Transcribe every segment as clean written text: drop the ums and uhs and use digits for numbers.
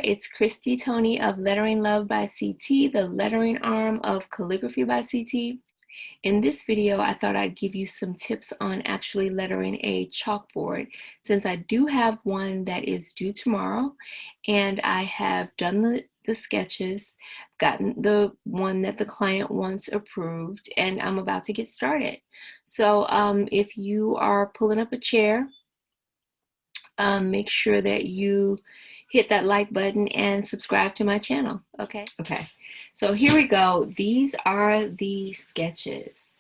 It's Christy Tony of Lettering Love by CT, the lettering arm of Calligraphy by CT. In this video, I thought I'd give you some tips on actually lettering a chalkboard, since I do have one that is due tomorrow, and I have done the sketches, gotten the one that the client wants approved, and I'm about to get started. So if you are pulling up a chair, make sure that you hit that like button and subscribe to my channel. Okay, so here we go. These are the sketches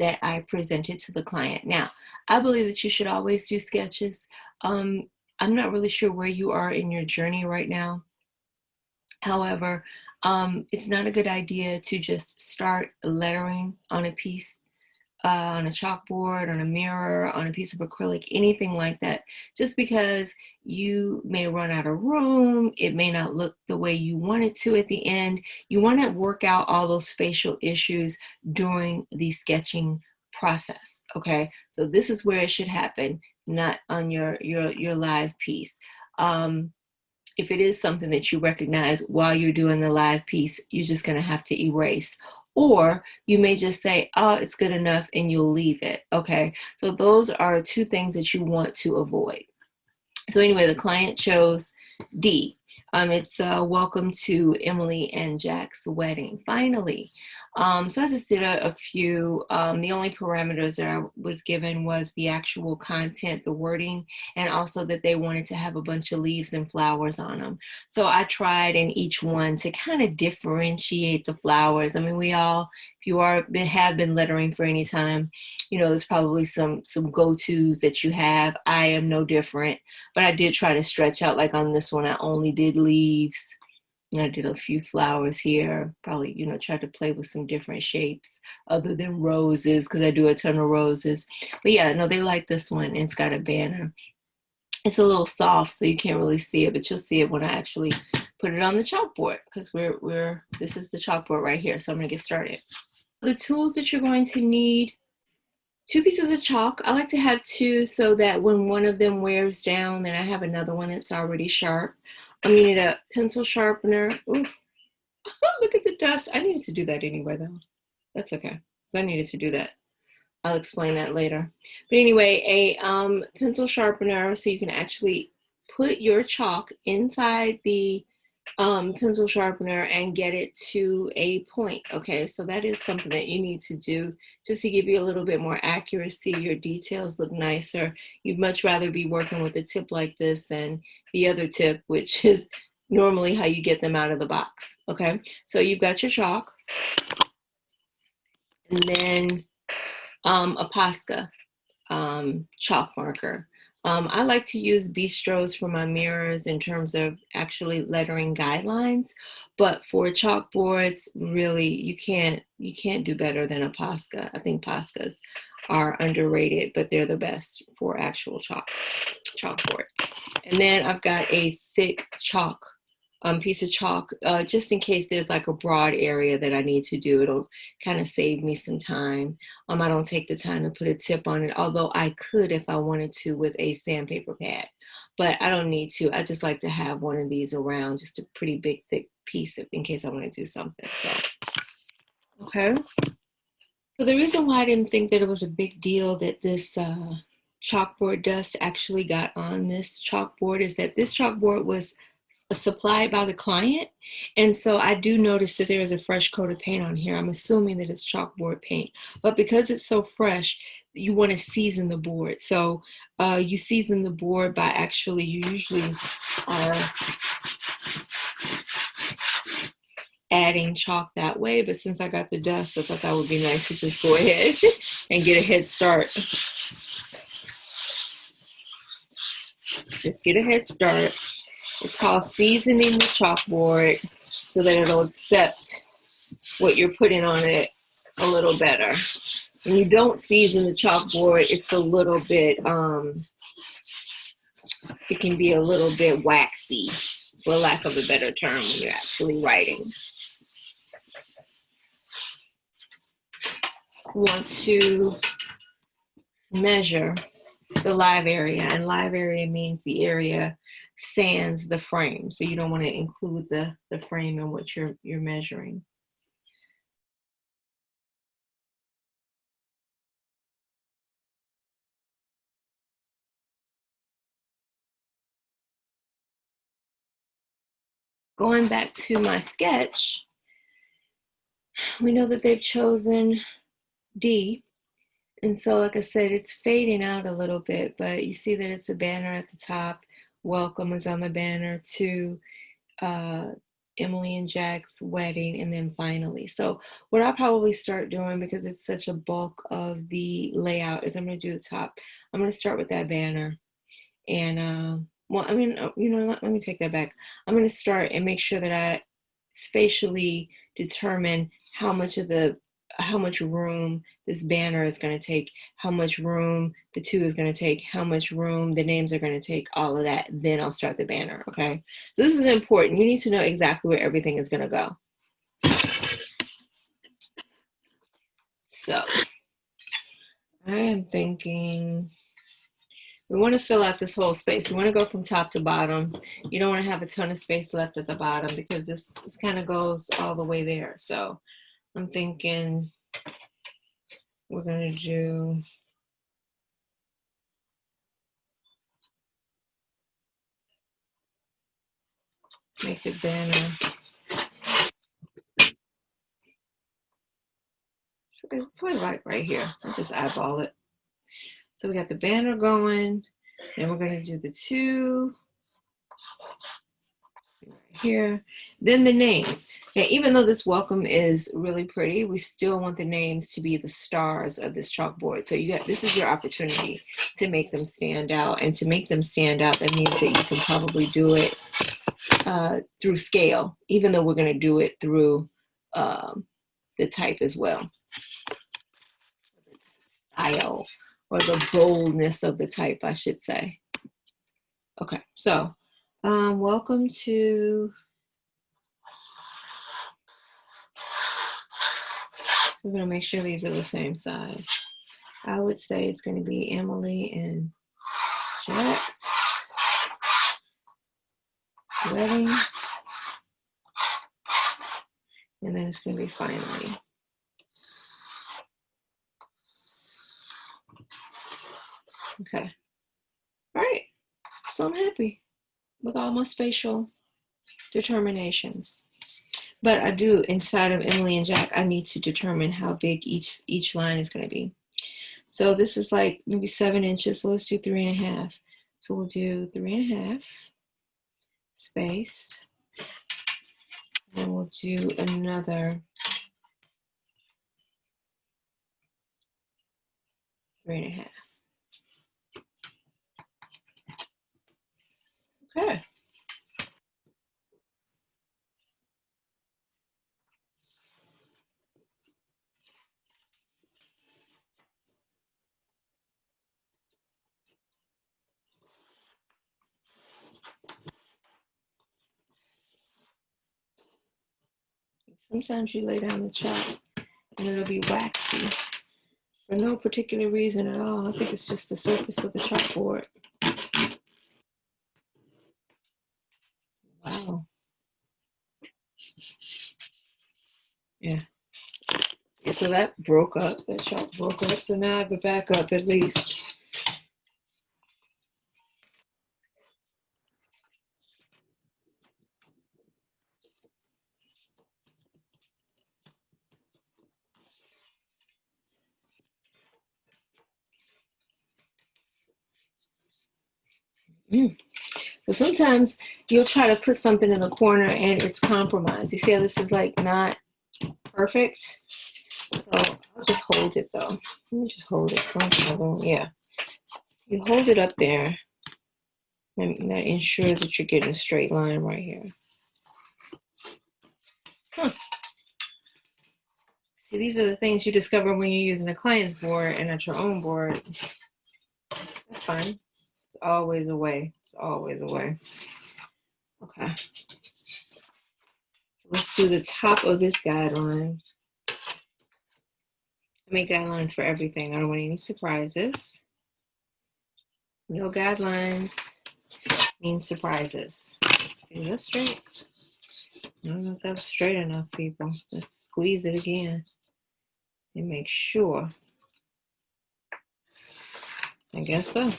that I presented to the client. Now, I believe that you should always do sketches. I'm not really sure where you are in your journey right now. However, it's not a good idea to just start lettering on a piece, on a chalkboard, on a mirror, on a piece of acrylic, anything like that, just because you may run out of room. It may not look the way you want it to at the end. You want to work out all those spatial issues during the sketching process. Okay, so this is where it should happen, not on your live piece. If it is something that you recognize while you're doing the live piece, you're just going to have to erase. Or you may just say, oh, it's good enough, and you'll leave it. Okay, so those are two things that you want to avoid. So anyway, the client chose D. It's welcome to Emily and Jack's wedding, finally. So I just did a few. The only parameters that I was given was the actual content, the wording, and also that they wanted to have a bunch of leaves and flowers on them. So I tried in each one to kind of differentiate the flowers. I mean, we all, if you have been lettering for any time, you know, there's probably some go-tos that you have. I am no different, but I did try to stretch out. Like on this one, I only did leaves. And I did a few flowers here, probably, you know, tried to play with some different shapes other than roses, because I do a ton of roses. But yeah, no, they like this one. It's got a banner. It's a little soft, so you can't really see it, but you'll see it when I actually put it on the chalkboard, because this is the chalkboard right here. So I'm gonna get started. The tools that you're going to need: 2 pieces of chalk. I like to have 2 so that when one of them wears down, then I have another one that's already sharp. I'm gonna need a pencil sharpener. Ooh, look at the dust. I needed to do that anyway, though. That's okay, because I needed to do that. I'll explain that later. But anyway, a pencil sharpener, so you can actually put your chalk inside the pencil sharpener and get it to a point. Okay, so that is something that you need to do just to give you a little bit more accuracy. Your details look nicer. You'd much rather be working with a tip like this than the other tip, which is normally how you get them out of the box. Okay, so you've got your chalk, and then a Posca chalk marker. I like to use bistros for my mirrors in terms of actually lettering guidelines, but for chalkboards, really, you can't do better than a Posca. I think Poscas are underrated, but they're the best for actual chalkboard. And then I've got a thick chalk piece of chalk, just in case there's like a broad area that I need to do. It'll kind of save me some time. I don't take the time to put a tip on it, although I could if I wanted to with a sandpaper pad, but I don't need to. I just like to have one of these around, just a pretty big, thick piece in case I want to do something. So, okay. So the reason why I didn't think that it was a big deal that this chalkboard dust actually got on this chalkboard is that this chalkboard was supplied by the client, and so I do notice that there is a fresh coat of paint on here. I'm assuming that it's chalkboard paint, but because it's so fresh, you want to season the board. So you season the board by actually, you usually are adding chalk that way, but since I got the dust, I thought that would be nice to just go ahead and get a head start. Just get a head start. It's called seasoning the chalkboard so that it'll accept what you're putting on it a little better. When you don't season the chalkboard, it's a little bit, it can be a little bit waxy, for lack of a better term, when you're actually writing. You want to measure the live area, and live area means the area sans the frame. So you don't want to include the frame in what you're measuring. Going back to my sketch, we know that they've chosen D. And so, like I said, it's fading out a little bit, but you see that it's a banner at the top. Welcome is on the banner to Emily and Jack's wedding, and then finally. So what I'll probably start doing, because it's such a bulk of the layout, is I'm going to do the top. I'm going to start with that banner. And well, I mean, you know, let me take that back. I'm going to start and make sure that I spatially determine how much room this banner is going to take, how much room the two is going to take, how much room the names are going to take, all of that. Then I'll start the banner. Okay, so this is important. You need to know exactly where everything is going to go. So I am thinking we want to fill out this whole space. We want to go from top to bottom. You don't want to have a ton of space left at the bottom, because this kind of goes all the way there. So I'm thinking we're going to do make the banner. Put it right here. I'll just eyeball it. So we got the banner going. Then we're going to do the two right here. Then the names. Now, even though this welcome is really pretty, we still want the names to be the stars of this chalkboard. So this is your opportunity to make them stand out. And to make them stand out, that means that you can probably do it through scale, even though we're going to do it through the type as well. Style, or the boldness of the type, I should say. Okay, so welcome to, we're going to make sure these are the same size. I would say it's going to be Emily and Jack wedding, and then it's going to be finally. Okay, all right, so I'm happy with all my spatial determinations. But I do, inside of Emily and Jack, I need to determine how big each line is going to be. So this is like maybe 7 inches. So let's do 3.5. So we'll do 3.5 space. Then we'll do another 3.5. Okay. Sometimes you lay down the chalk and it'll be waxy for no particular reason at all. I think it's just the surface of the chalkboard. Wow. Yeah. So that broke up. That chalk broke up. So now I have a backup at least. So sometimes you'll try to put something in the corner and it's compromised. You see how this is like not perfect? So I'll just hold it though. Let me just hold it. Yeah. You hold it up there, and that ensures that you're getting a straight line right here. Huh. See, these are the things you discover when you're using a client's board and not your own board. That's fine. It's always a way. It's always a way. Okay. Let's do the top of this guideline. I make guidelines for everything. I don't want any surprises. No guidelines means surprises. See, that's straight. I don't know if that's straight enough, people. Let's squeeze it again and make sure. I guess so.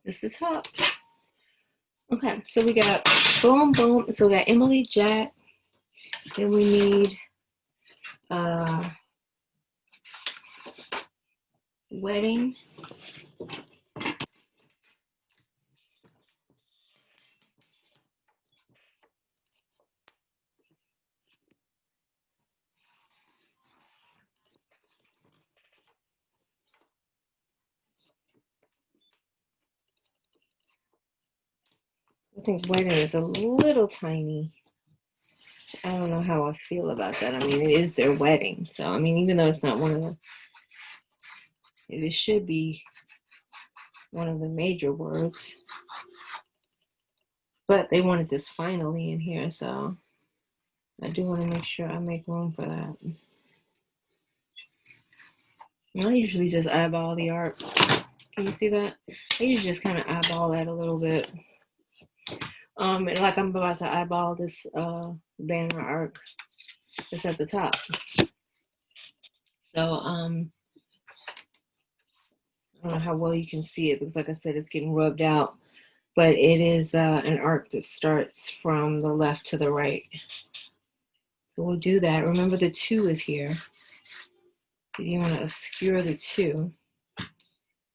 This is top. Okay, so we got boom, boom. So we got Emily, Jack. Then we need wedding. I think wedding is a little tiny. I don't know how I feel about that. I mean, it is their wedding. So, I mean, even though it's not one of the, it should be one of the major words. But they wanted this finally in here, so I do want to make sure I make room for that. And I usually just eyeball the art. Can you see that? I usually just kind of eyeball that a little bit. And like I'm about to eyeball this banner arc that's at the top. So I don't know how well you can see it because like I said, it's getting rubbed out. But it is an arc that starts from the left to the right. So we'll do that. Remember the 2 is here. So you want to obscure the 2.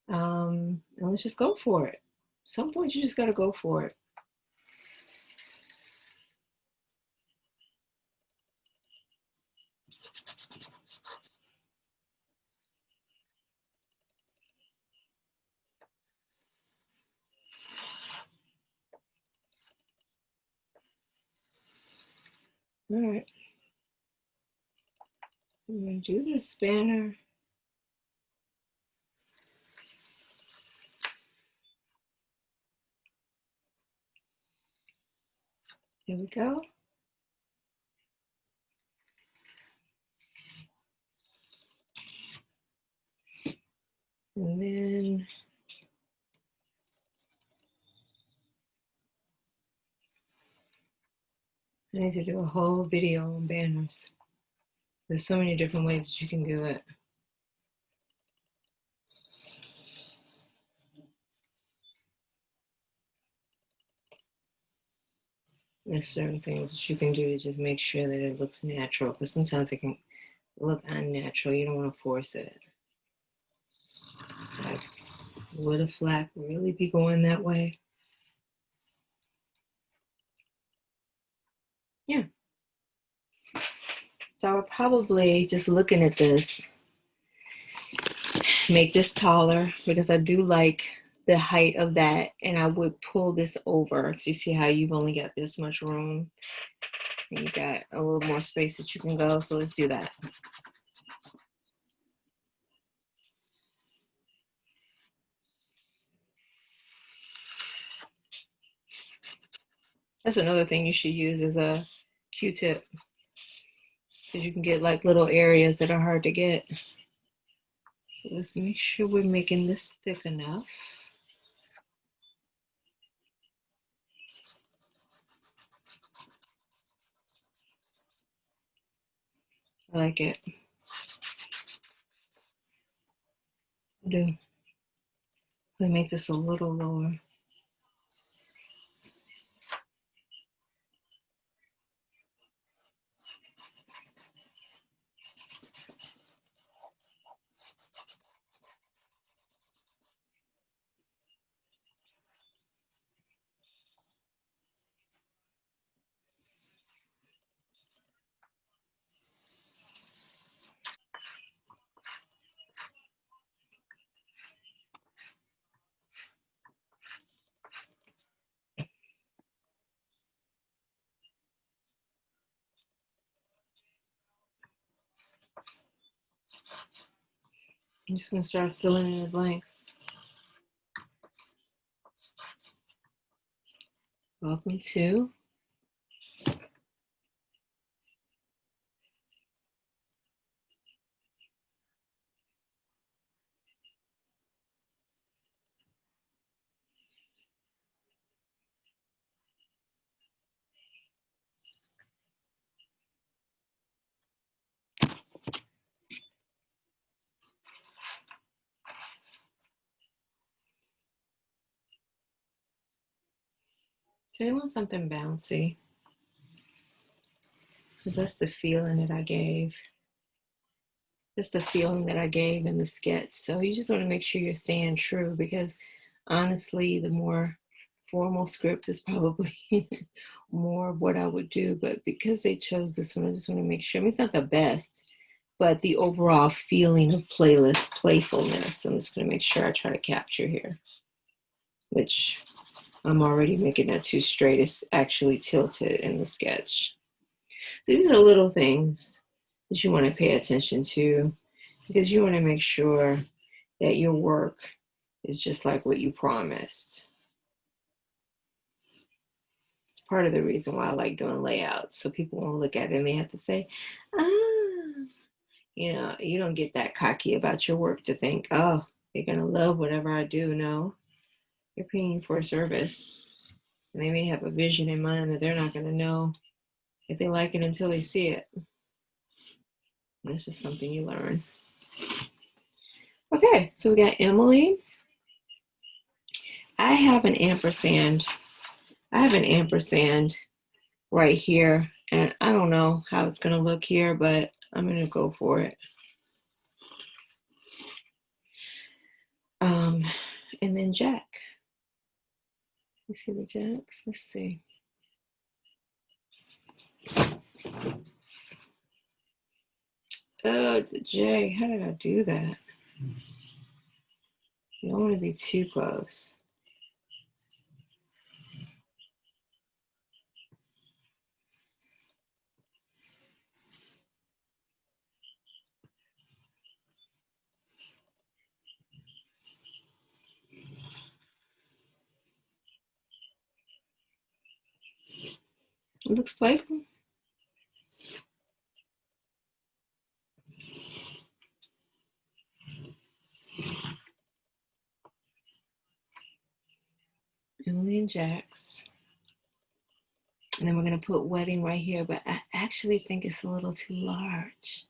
And let's just go for it. At some point you just got to go for it. All right. I'm going to do this banner. Here we go. And then I need to do a whole video on banners. There's so many different ways that you can do it. There's certain things that you can do to just make sure that it looks natural, because sometimes it can look unnatural. You don't want to force it. Like, would a flag really be going that way? Yeah. So I would probably, just looking at this, make this taller because I do like the height of that, and I would pull this over to see how you've only got this much room. And you got a little more space that you can go, so let's do that. That's another thing you should use is a Q-tip, because you can get like little areas that are hard to get. So let's make sure we're making this thick enough. I like it. I do. I'm gonna make this a little lower. I'm just gonna start filling in the blanks. Welcome to So you want something bouncy, because that's the feeling that I gave. That's the feeling that I gave in the sketch. So you just want to make sure you're staying true, because honestly, the more formal script is probably more of what I would do. But because they chose this one, I just want to make sure. I mean, it's not the best, but the overall feeling of playfulness, I'm just going to make sure I try to capture here, which I'm already making that too straight. It's actually tilted in the sketch. So these are little things that you want to pay attention to, because you want to make sure that your work is just like what you promised. It's part of the reason why I like doing layouts, so people won't look at it and they have to say, ah, you don't get that cocky about your work to think, oh, they're going to love whatever I do. No, you're paying for a service. And they may have a vision in mind that they're not going to know if they like it until they see it. And it's just something you learn. Okay, so we got Emily. I have an ampersand. I have an ampersand right here, and I don't know how it's going to look here, but I'm going to go for it. And then Jack. Let's see the Jacks. Let's see. Oh, the J. How did I do that? You don't want to be too close. It looks playful. Emily and Jax. And then we're going to put wedding right here, but I actually think it's a little too large.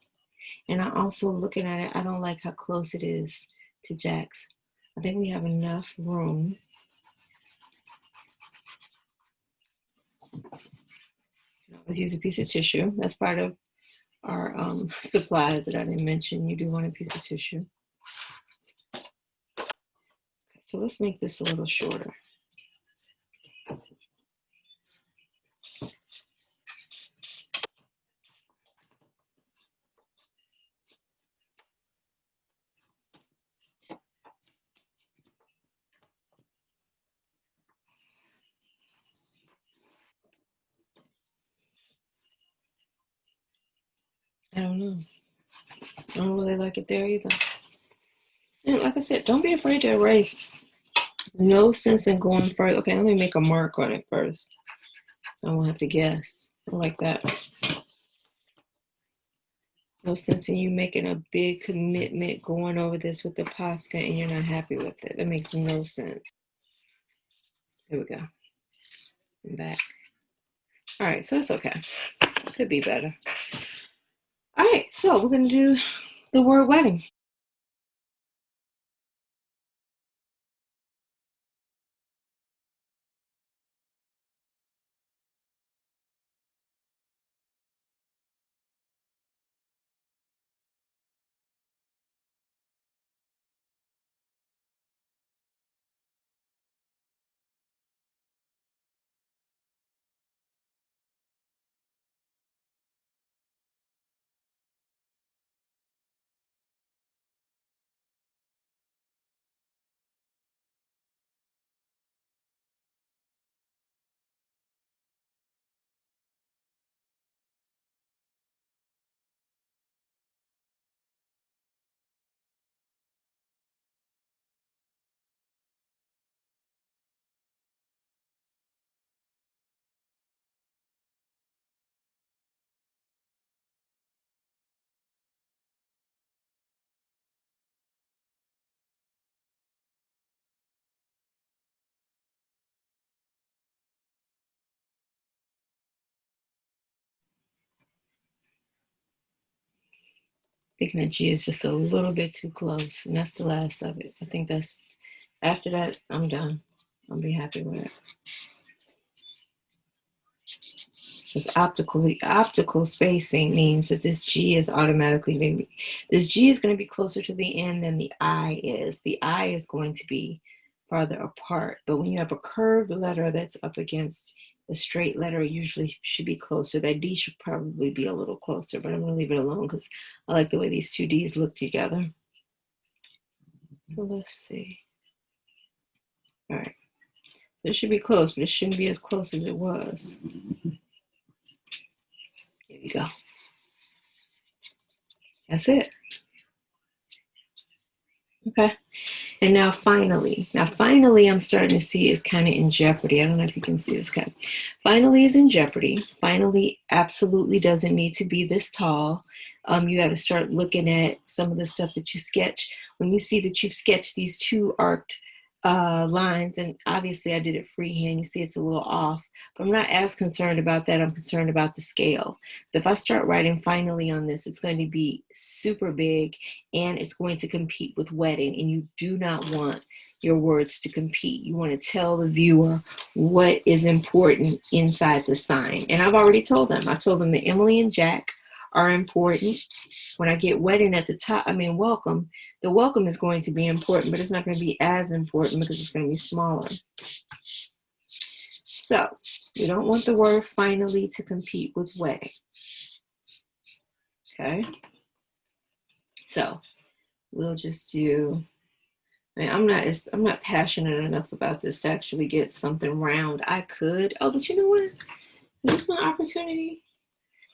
And I also, looking at it, I don't like how close it is to Jax. I think we have enough room. Let's use a piece of tissue. That's part of our supplies that I didn't mention. You do want a piece of tissue. So let's make this a little shorter. I don't know. I don't really like it there either. And like I said, don't be afraid to erase. There's no sense in going further. Okay, let me make a mark on it first, so I won't have to guess. I like that. No sense in you making a big commitment going over this with the Posca and you're not happy with it. That makes no sense. Here we go. I'm back. All right, so it's okay. Could be better. All right, so we're going to do the word wedding. Thinking that G is just a little bit too close, and that's the last of it. I think that's, after that, I'm done. I'll be happy with it. Because optical spacing means that this G is automatically, this G is going to be closer to the end than the I is. The I is going to be farther apart. But when you have a curved letter that's up against the straight letter, it usually should be closer. That D should probably be a little closer, but I'm going to leave it alone because I like the way these two D's look together. So let's see. All right. So it should be close, but it shouldn't be as close as it was. Here we go. That's it. Okay. And now finally, I'm starting to see it's kind of in jeopardy. I don't know if you can see this. Okay. Finally is in jeopardy. Finally absolutely doesn't need to be this tall. You got to start looking at some of the stuff that you sketch. When you see that you've sketched these two arced lines, and obviously I did it freehand, you see it's a little off, but I'm not as concerned about that. I'm concerned about the scale. So if I start writing finally on this, it's going to be super big and it's going to compete with wedding, and you do not want your words to compete. You want to tell the viewer what is important inside the sign. And I've already told them. I told them that Emily and Jack are important. When I get wedding at the top, I mean welcome, the welcome is going to be important, but it's not going to be as important because it's going to be smaller. So we don't want the word finally to compete with wedding. Okay. So we'll just do, I mean, I'm not passionate enough about this to actually get something round. I could, oh, but you know what? Is this my opportunity?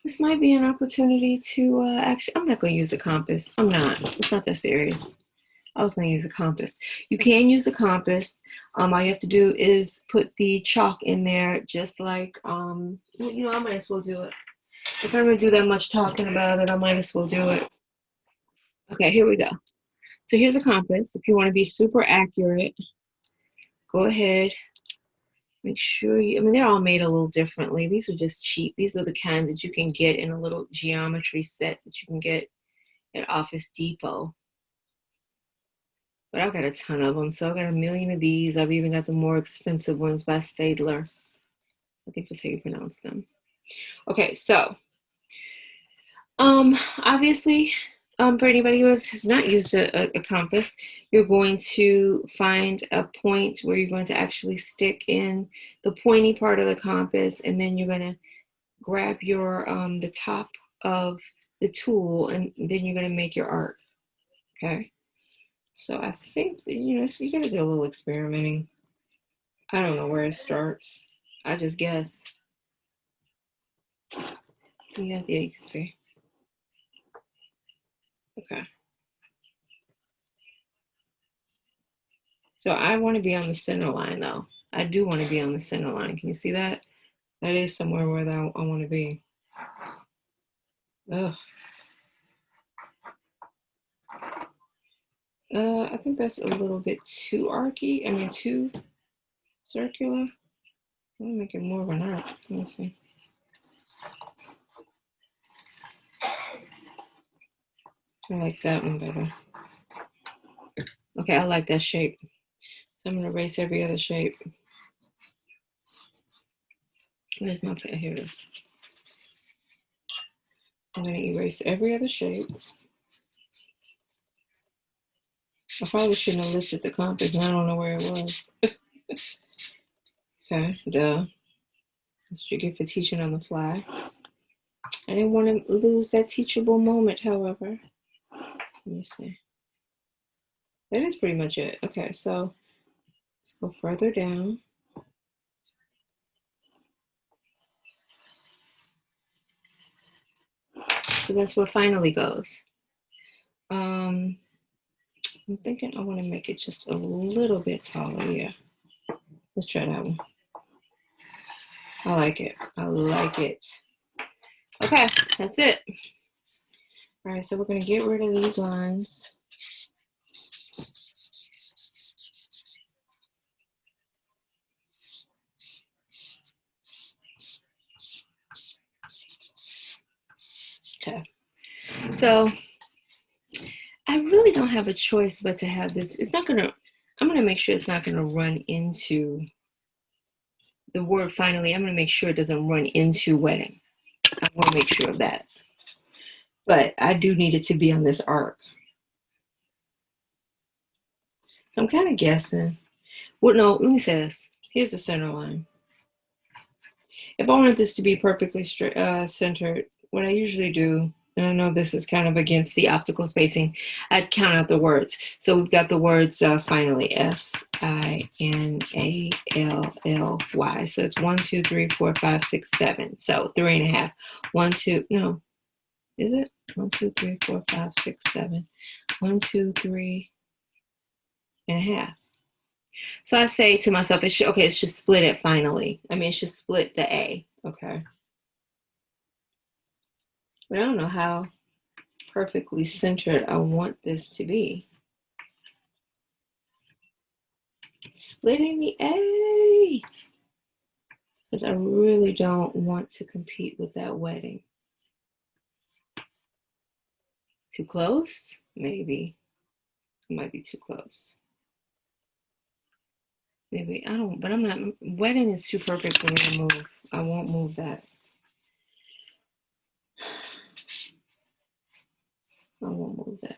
This might be an opportunity to actually, I'm not going to use a compass. I'm not. It's not that serious. I was going to use a compass. You can use a compass. All you have to do is put the chalk in there, just like, you know, I might as well do it. If I'm going to do that much talking about it, I might as well do it. Okay, here we go. So here's a compass. If you want to be super accurate, go ahead. Make sure you, I mean, they're all made a little differently. These are just cheap. These are the kinds that you can get in a little geometry set that you can get at Office Depot. But I've got a ton of them. So I've got a million of these. I've even got the more expensive ones by Staedtler. I think that's how you pronounce them. Okay, so obviously, for anybody who has not used a compass, you're going to find a point where you're going to actually stick in the pointy part of the compass, and then you're going to grab your the top of the tool, and then you're going to make your arc. Okay, so I think that, you know, so you're going to do a little experimenting. I don't know where it starts. I just guess. Yeah, you can see. Okay. So I want to be on the center line, though. I do want to be on the center line. Can you see that? That is somewhere where I want to be. Ugh. I think that's a little bit too archy. I mean, too circular. Let me make it more of an arc. Let me see. I like that one better. Okay, I like that shape. So I'm going to erase every other shape. Where's my pen? Here it is. I'm going to erase every other shape. I probably shouldn't have lifted the compass, and I don't know where it was. Okay, duh. That's what you get for teaching on the fly. I didn't want to lose that teachable moment, however. Let me see. That is pretty much it. Okay, so let's go further down. So that's where finally goes. I'm thinking I want to make it just a little bit taller. Yeah, let's try that one. I like it. I like it. Okay, that's it. All right, so we're going to get rid of these lines. Okay, so don't have a choice but to have this. It's not gonna, I'm gonna make sure it's not gonna run into the word finally. I'm gonna make sure it doesn't run into wedding. I wanna make sure of that. But I do need it to be on this arc. I'm kind of guessing. Well, no, let me say this. Here's the center line. If I wanted this to be perfectly straight, centered, what I usually do, and I know this is kind of against the optical spacing, I'd count out the words. So we've got the words finally, Finally. So it's 1, 2, 3, 4, 5, 6, 7. So 3.5. 1, 2, no, is it? 1, 2, 3, 4, 5, 6, 7. 1, 2, 3.5. So I say to myself, it should split it finally. I mean, it should split the A, okay? But I don't know how perfectly centered I want this to be. Splitting the A! Because I really don't want to compete with that wedding. Too close? Maybe. It might be too close. Maybe, I don't, but I'm not, wedding is too perfect for me to move. I won't move that. I won't move that.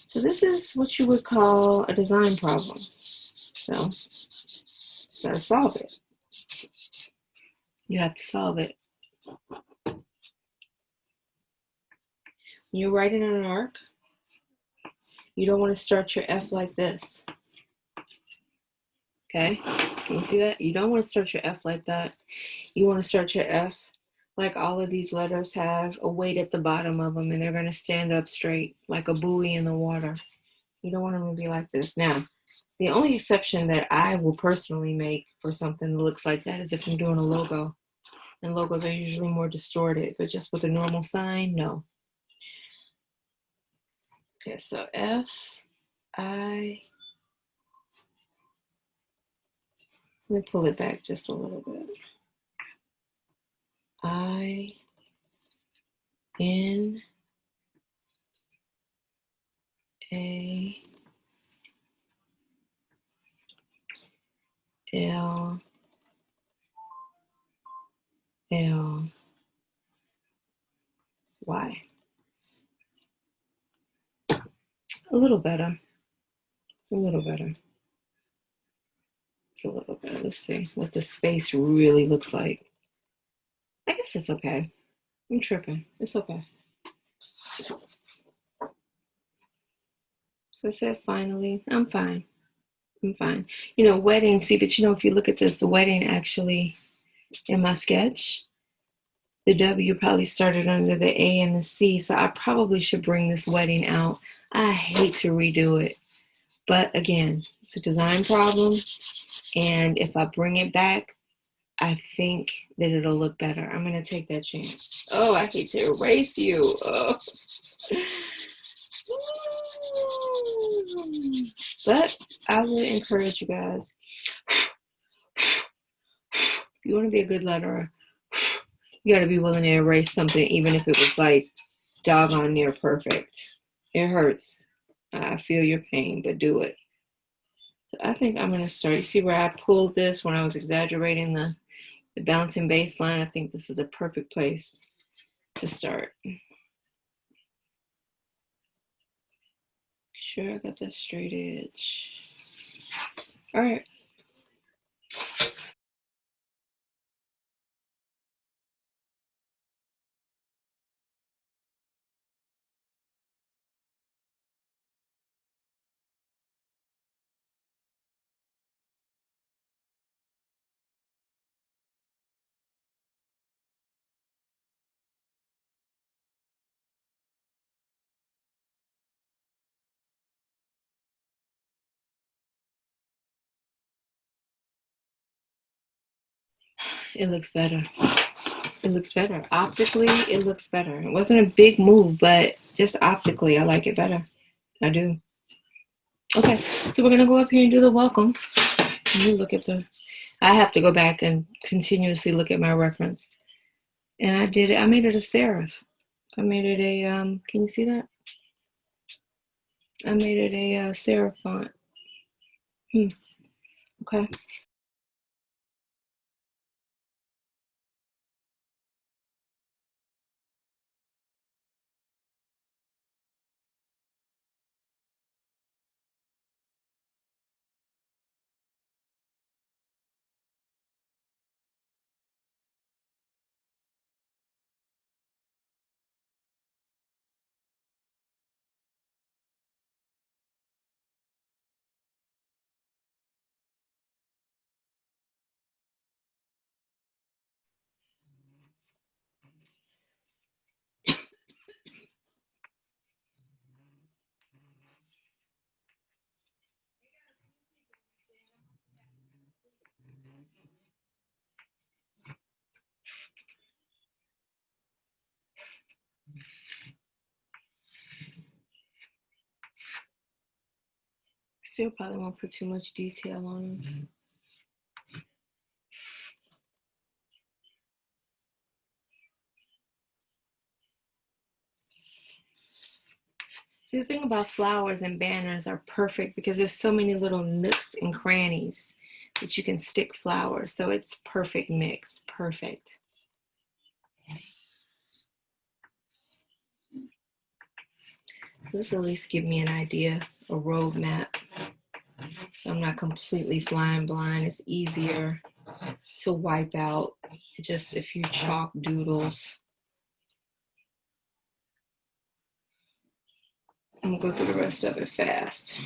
So this is what you would call a design problem. So, gotta solve it. You have to solve it. When you're writing on an arc, you don't want to start your F like this. Okay, can you see that? You don't want to start your F like that. You want to start your F like all of these letters have a weight at the bottom of them, and they're going to stand up straight like a buoy in the water. You don't want them to be like this. Now, the only exception that I will personally make for something that looks like that is if I'm doing a logo. And logos are usually more distorted, but just with a normal sign, no. Okay, so F, I, let me pull it back just a little bit. I, N, A, L, L, Y. A little better. A little better. It's a little better. Let's see what the space really looks like. I guess it's okay. I'm tripping. It's okay. So I said finally. I'm fine. I'm fine. You know, wedding, see, but you know, if you look at this, the wedding actually, in my sketch, the W probably started under the A and the C, so I probably should bring this wedding out. I hate to redo it, but again, it's a design problem, and if I bring it back, I think that it'll look better. I'm gonna take that chance. Oh, I hate to erase you. Oh. But I would encourage you guys, if you want to be a good letterer, you got to be willing to erase something, even if it was like doggone near perfect. It hurts. I feel your pain, but do it. So I think I'm going to start. You see where I pulled this when I was exaggerating the bouncing baseline? I think this is a perfect place to start. Sure, I got that straight edge. All right. It looks better. It looks better. Optically, it looks better. It wasn't a big move, but just optically, I like it better. I do. Okay, so we're gonna go up here and do the welcome. You look at the, I have to go back and continuously look at my reference. And I did it, I made it a serif. I made it a, can you see that? I made it a serif font. Okay. Still probably won't put too much detail on them. See, the thing about flowers and banners are perfect because there's so many little nooks and crannies that you can stick flowers. So it's perfect mix, perfect. This at least give me an idea, a roadmap. So I'm not completely flying blind. It's easier to wipe out just a few chalk doodles. I'm gonna go through the rest of it fast.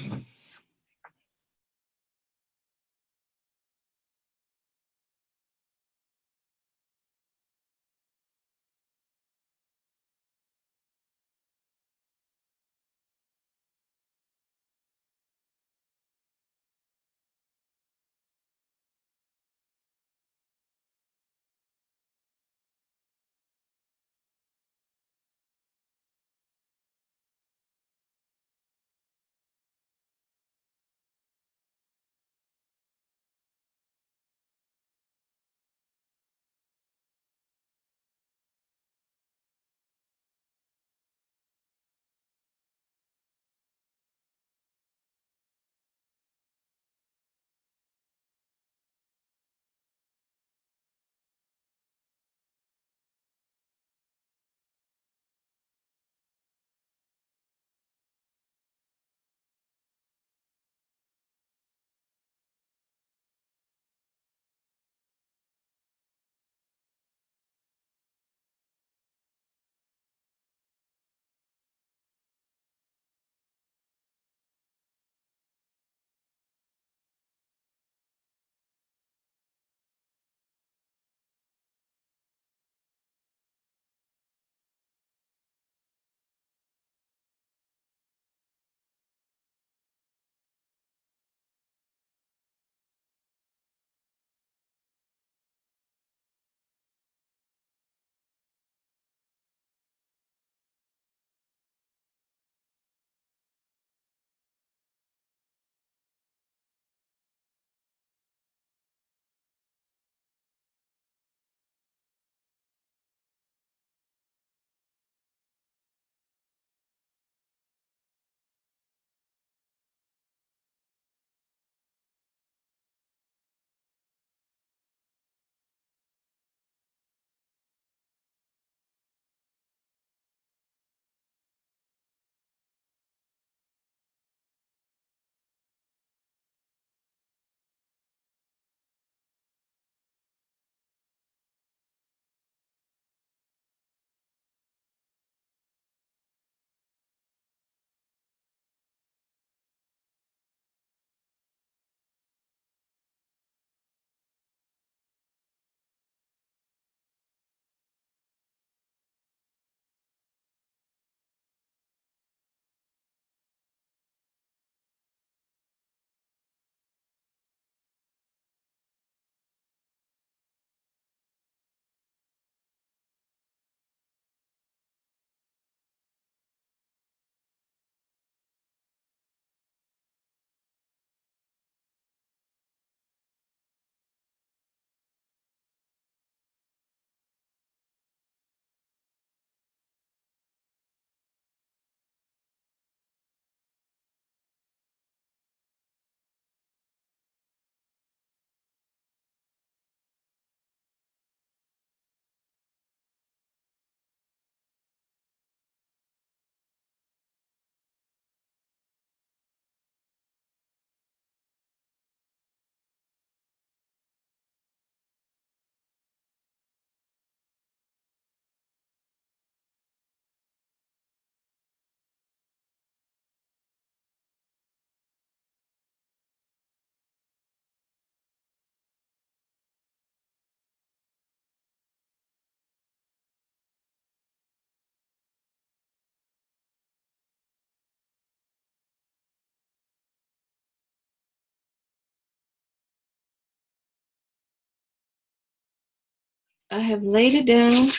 I have laid it down.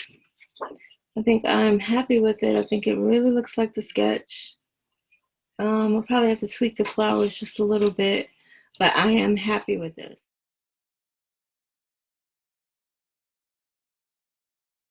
I think I'm happy with it. I think it really looks like the sketch. I'll probably have to tweak the flowers just a little bit, but I am happy with this.